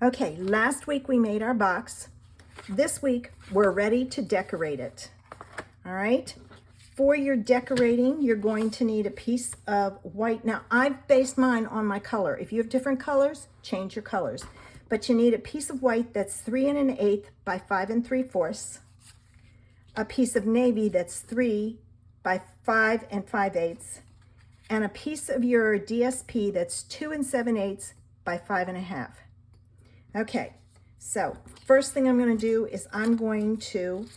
Okay, last week we made our box. This week we're ready to decorate it. All right, for your decorating, you're going to need a piece of white. Now, I've based mine on my color. If you have different colors, change your colors. But you need a piece of white that's 3 1/8 by 5 3/4, a piece of navy that's 3 by 5 5/8, and a piece of your DSP that's 2 7/8 by 5 1/2. Okay, so first thing I'm going to do is I'm going to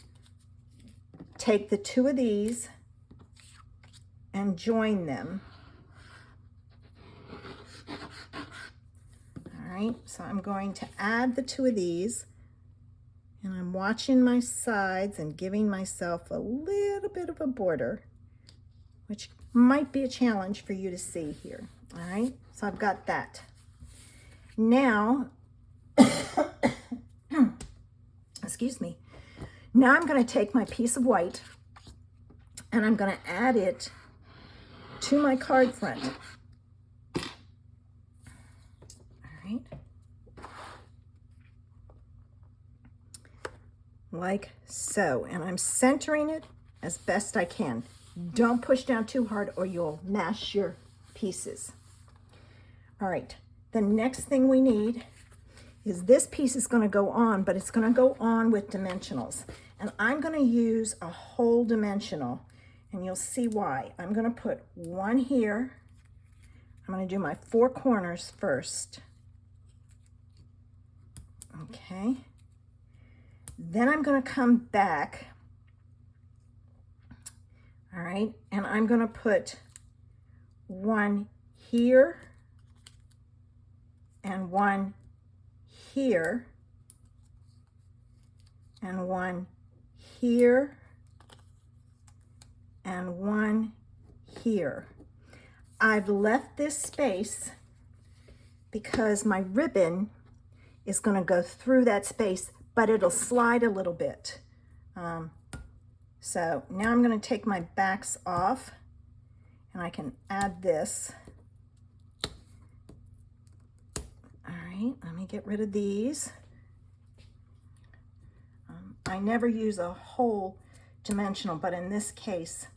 take the two of these and join them. All right, so I'm going to add the two of these, and I'm watching my sides and giving myself a little bit of a border, which might be a challenge for you to see here. All right, so I've got that. Now, excuse me. Now I'm going to take my piece of white and I'm going to add it to my card front. All right. Like so. And I'm centering it as best I can. Don't push down too hard or you'll mash your pieces. All right. The next thing we need is this piece is going to go on, but it's going to go on with dimensionals. And I'm going to use a whole dimensional, and you'll see why. I'm going to put one here. I'm going to do my 4 corners first. Okay. Then I'm going to come back. All right. And I'm going to put one here and one here and one here and one here. I've left this space because my ribbon is going to go through that space, but it'll slide a little bit. So now I'm going to take my backs off and I can add this. All right, let me get rid of these. I never use a whole dimensional, but in this case,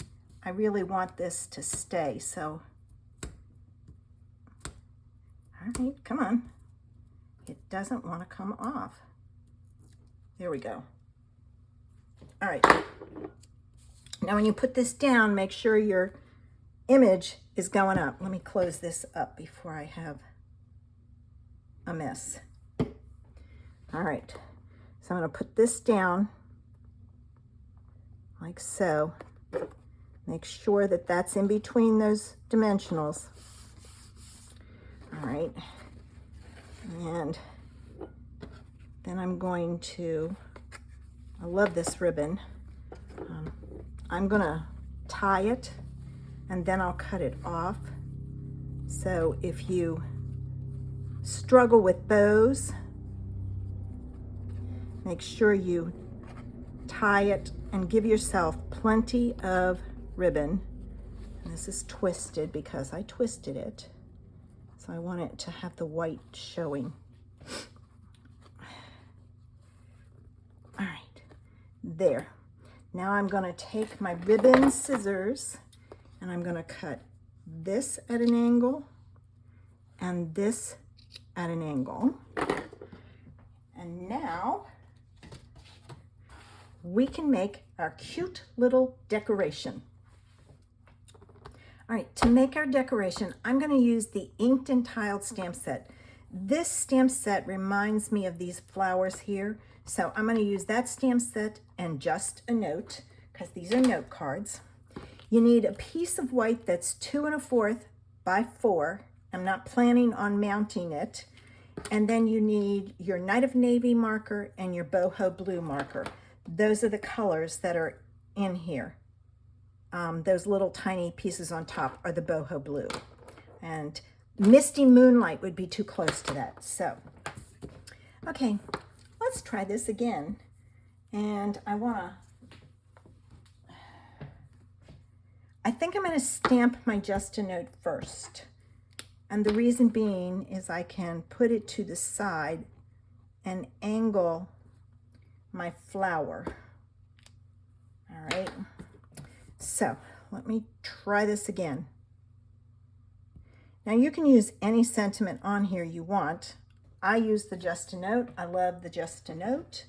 I really want this to stay. So, all right, come on. It doesn't want to come off. There we go. All right. Now, when you put this down, make sure your image is going up. Let me close this up before I have a mess. All right, so I'm going to put this down like so. Make sure that that's in between those dimensionals. All right, and then I'm going to, I love this ribbon. I'm going to tie it and then I'll cut it off. So if you struggle with bows, make sure you tie it and give yourself plenty of ribbon. And this is twisted because I twisted it, so I want it to have the white showing. All right, there. Now I'm going to take my ribbon scissors and I'm going to cut this at an angle and this at an angle. And now we can make our cute little decoration. All right, to make our decoration, I'm going to use the inked and tiled stamp set. This stamp set reminds me of these flowers here. So I'm going to use that stamp set and just a note, because these are note cards. You need a piece of white that's 2 1/4 by 4. I'm not planning on mounting it. And then you need your Night of Navy marker and your boho blue marker. Those are the colors that are in here. Those little tiny pieces on top are the boho blue. And Misty Moonlight would be too close to that. So, okay, let's try this again. And I think I'm going to stamp my just a note first. And the reason being is I can put it to the side and angle my flower. All right, so let me try this again. Now you can use any sentiment on here you want. I use the Just a Note. I love the Just a Note.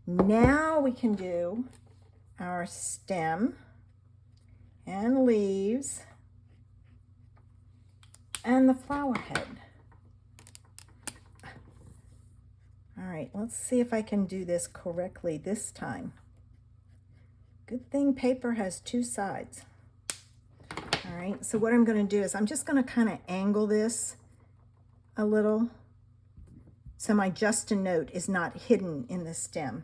Now we can do our stem and leaves and the flower head. All right, let's see if I can do this correctly this time. Good thing paper has two sides. All right, so what I'm going to do is I'm just going to kind of angle this a little so my Just a Note is not hidden in the stem.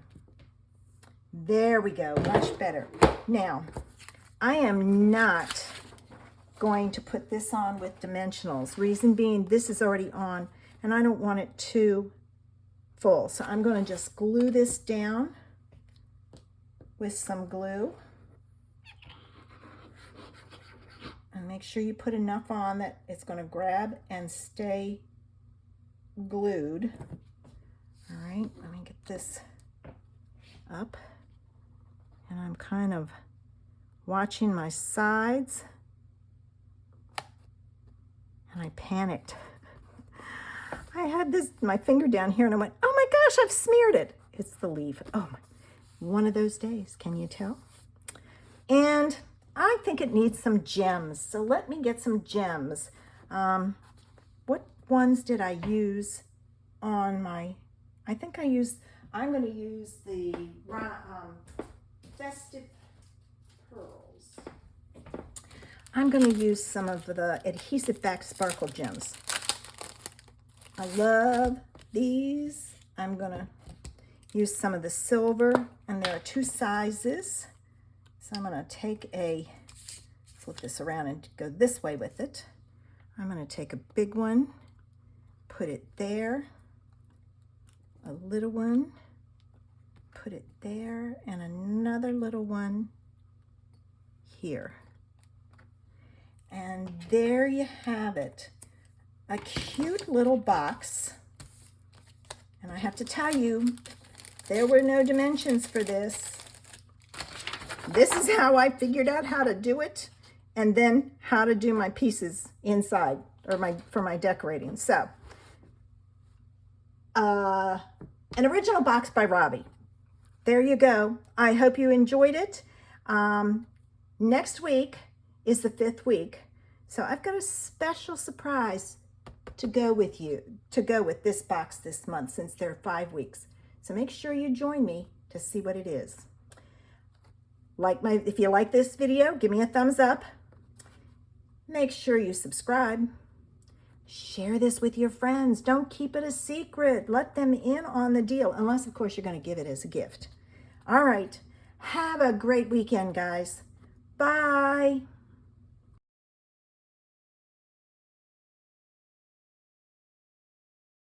There we go, much better. Now, I am not going to put this on with dimensionals. Reason being, this is already on and I don't want it too full. So I'm going to just glue this down with some glue. And make sure you put enough on that it's going to grab and stay glued. All right, let me get this up. And I'm kind of watching my sides. And I panicked. I had my finger down here and I went, oh my gosh, I've smeared it. It's the leaf. Oh my, one of those days, can you tell? And I think it needs some gems. So let me get some gems. What ones did I use on my, I'm going to use the Festive Pearls. I'm going to use some of the adhesive back sparkle gems. I love these. I'm going to use some of the silver, and there are two sizes. So I'm going to flip this around and go this way with it. I'm going to take a big one, put it there, a little one, put it there, and another little one here. And there you have it. A cute little box. And I have to tell you, there were no dimensions for this. This is how I figured out how to do it, and then how to do my pieces inside, or for my decorating. So, an original box by Robbie. There you go. I hope you enjoyed it. Next week is the 5th week. So I've got a special surprise to go with this box this month, since there are 5 weeks. So make sure you join me to see what it is. If you like this video, give me a thumbs up. Make sure you subscribe. Share this with your friends. Don't keep it a secret. Let them in on the deal, unless of course you're going to give it as a gift. All right. Have a great weekend, guys. Bye.